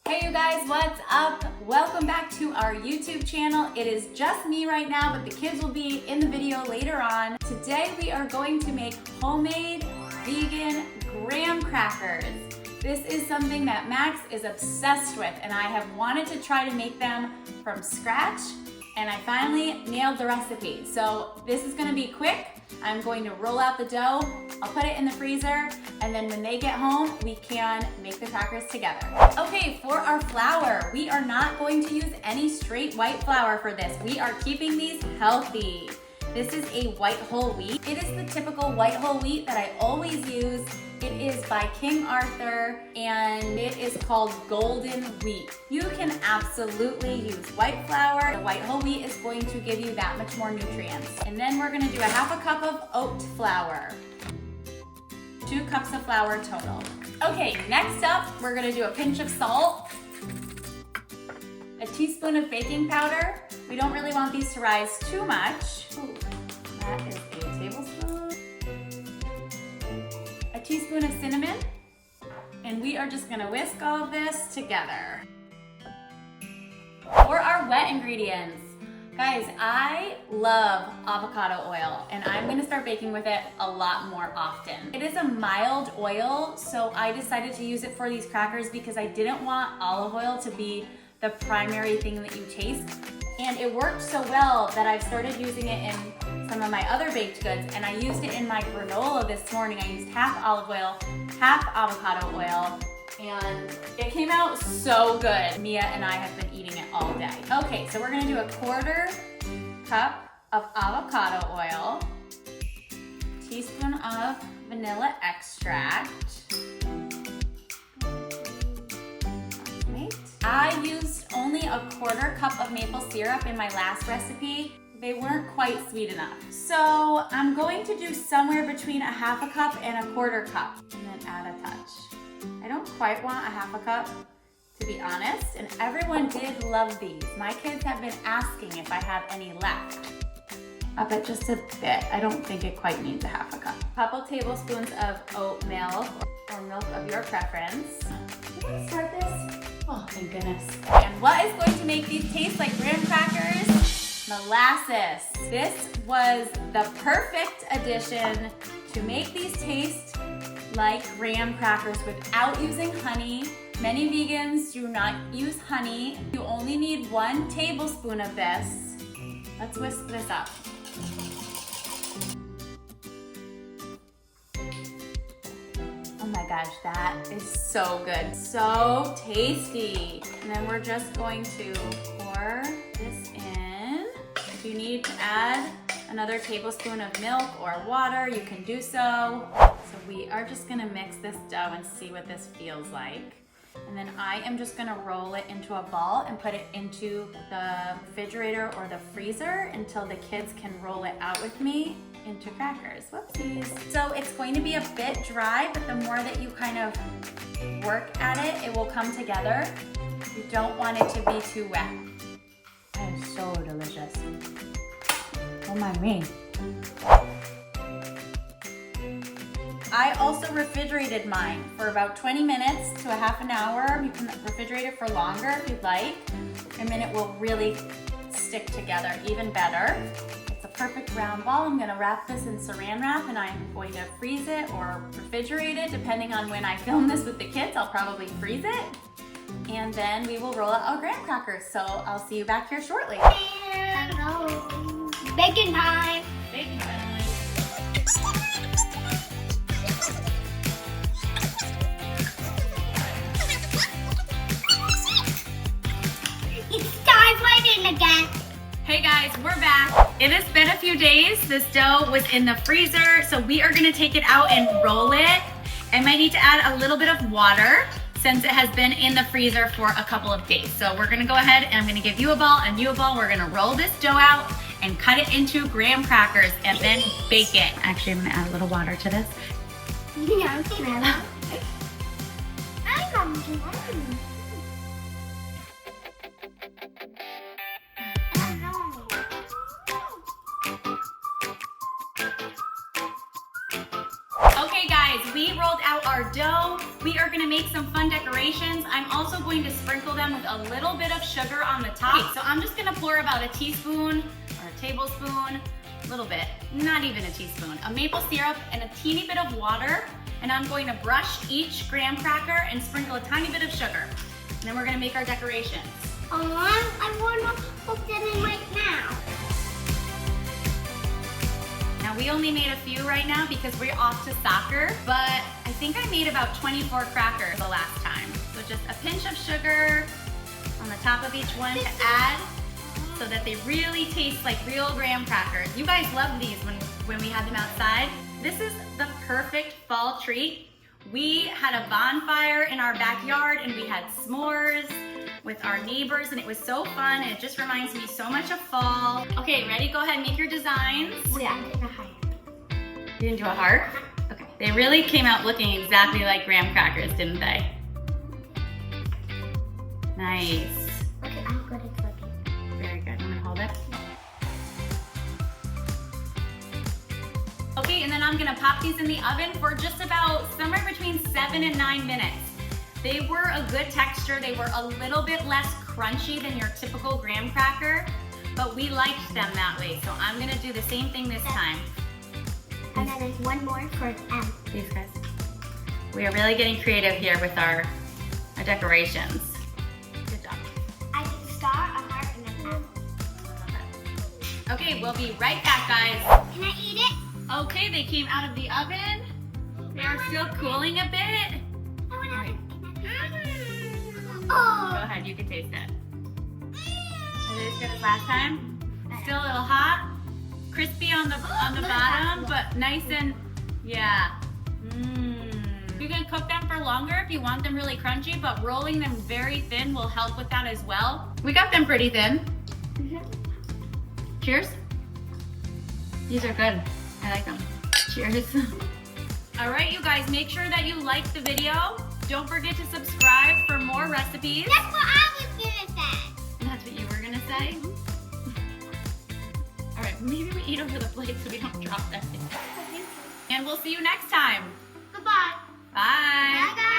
Hey you guys, what's up? Welcome back to our YouTube channel. It is just me right now, but the kids will be in the video later on. Today we are going to make homemade vegan graham crackers. This is something that Max is obsessed with, and I have wanted to try to make them from scratch, and I finally nailed the recipe. So this is gonna be quick. I'm going to roll out the dough, I'll put it in the freezer, and then when they get home, we can make the crackers together. Okay, for our flour, we are not going to use any straight white flour for this. We are keeping these healthy. This is a white whole wheat. It is the typical white whole wheat that I always use. It is by King Arthur, and it is called golden wheat. You can absolutely use white flour. The white whole wheat is going to give you that much more nutrients. And then we're gonna do a half a cup of oat flour. 2 cups of flour total. Okay, next up, we're gonna do a pinch of salt, a teaspoon of baking powder. We don't really want these to rise too much. Ooh, that is a tablespoon. A teaspoon of cinnamon, and we are just gonna whisk all of this together. For our wet ingredients, guys, I love avocado oil, and I'm gonna start baking with it a lot more often. It is a mild oil, so I decided to use it for these crackers because I didn't want olive oil to be the primary thing that you taste. And it worked so well that I've started using it in some of my other baked goods, and I used it in my granola this morning. I used half olive oil, half avocado oil, and it came out so good. Mia and I have been eating it all day. Okay, so we're gonna do a 1/4 cup of avocado oil, teaspoon of vanilla extract. I used only a 1/4 cup of maple syrup in my last recipe. They weren't quite sweet enough. So I'm going to do somewhere between a half a cup and a 1/4 cup, and then add a touch. I don't quite want a half a cup, to be honest, and everyone did love these. My kids have been asking if I have any left. Up it just a bit. I don't think it quite needs a half a cup. A couple tablespoons of oat milk or milk of your preference. I'm gonna start this. Oh, thank goodness. And what is going to make these taste like graham crackers? Molasses. This was the perfect addition to make these taste like graham crackers without using honey. Many vegans do not use honey. You only need 1 tablespoon of this. Let's whisk this up. Oh my gosh, that is so good. So tasty. And then we're just going to pour this in. If you need to add another tablespoon of milk or water, you can do so. So we are just gonna mix this dough and see what this feels like. And then I am just gonna roll it into a ball and put it into the refrigerator or the freezer until the kids can roll it out with me into crackers. Whoopsies. So it's going to be a bit dry, but the more that you kind of work at it, it will come together. You don't want it to be too wet. That is so delicious. Oh my me. I also refrigerated mine for about 20 minutes to a half an hour. You can refrigerate it for longer if you'd like, and then it will really stick together even better. It's a perfect round ball. I'm gonna wrap this in saran wrap, and I'm going to freeze it or refrigerate it. Depending on when I film this with the kids, I'll probably freeze it. And then we will roll out our graham crackers. So I'll see you back here shortly. Hello. Bacon time. Bacon time. It's time fighting again. Hey guys, we're back. It has been a few days. This dough was in the freezer, so we are gonna take it out and roll it. I might need to add a little bit of water since it has been in the freezer for a couple of days. So we're gonna go ahead and I'm gonna give you a ball and you a ball. We're gonna roll this dough out and cut it into graham crackers and then bake it. Actually, I'm gonna add a little water to this. Yeah, I'm going to. Okay guys, we rolled out our dough. we are gonna make some fun decorations. I'm also going to sprinkle them with a little bit of sugar on the top. Okay, so I'm just gonna pour about a teaspoon or a tablespoon, a little bit, not even a teaspoon, of maple syrup and a teeny bit of water. And I'm going to brush each graham cracker and sprinkle a tiny bit of sugar. And then we're gonna make our decorations. I wanna put that in right now. Now we only made a few right now because we're off to soccer, but I think I made about 24 crackers the last time. So just a pinch of sugar on the top of each one to add so that they really taste like real graham crackers. You guys love these when we had them outside. This is the perfect fall treat. We had a bonfire in our backyard and we had s'mores with our neighbors and it was so fun and it just reminds me so much of fall. Okay, ready? Go ahead, make your designs. Yeah, I'm doing a heart. You didn't do a heart? Okay. They really came out looking exactly like graham crackers, didn't they? Nice. Okay, I'm good at cooking. Very good. I'm gonna hold it. Okay, and then I'm gonna pop these in the oven for just about somewhere between 7 and 9 minutes. They were a good texture. They were a little bit less crunchy than your typical graham cracker, but we liked them that way. So I'm gonna do the same thing this time. And then there's one more for M. These guys. We are really getting creative here with our decorations. Good job. I did a star, a heart, and an M. Okay, we'll be right back, guys. Can I eat it? Okay, they came out of the oven. They are still cooling a bit. Go Oh! ahead, you can taste it. Is it as good as last time? Still a little hot, crispy on the bottom, but nice and yeah. You can cook them for longer if you want them really crunchy, but rolling them very thin will help with that as well. We got them pretty thin. Cheers. These are good. I like them. Cheers. All right, you guys, make sure that you like the video. Don't forget to subscribe for more recipes. That's what I was gonna say. That's what you were gonna say? All right, maybe we eat over the plate so we don't drop everything. And we'll see you next time. Goodbye. Bye. Bye, guys.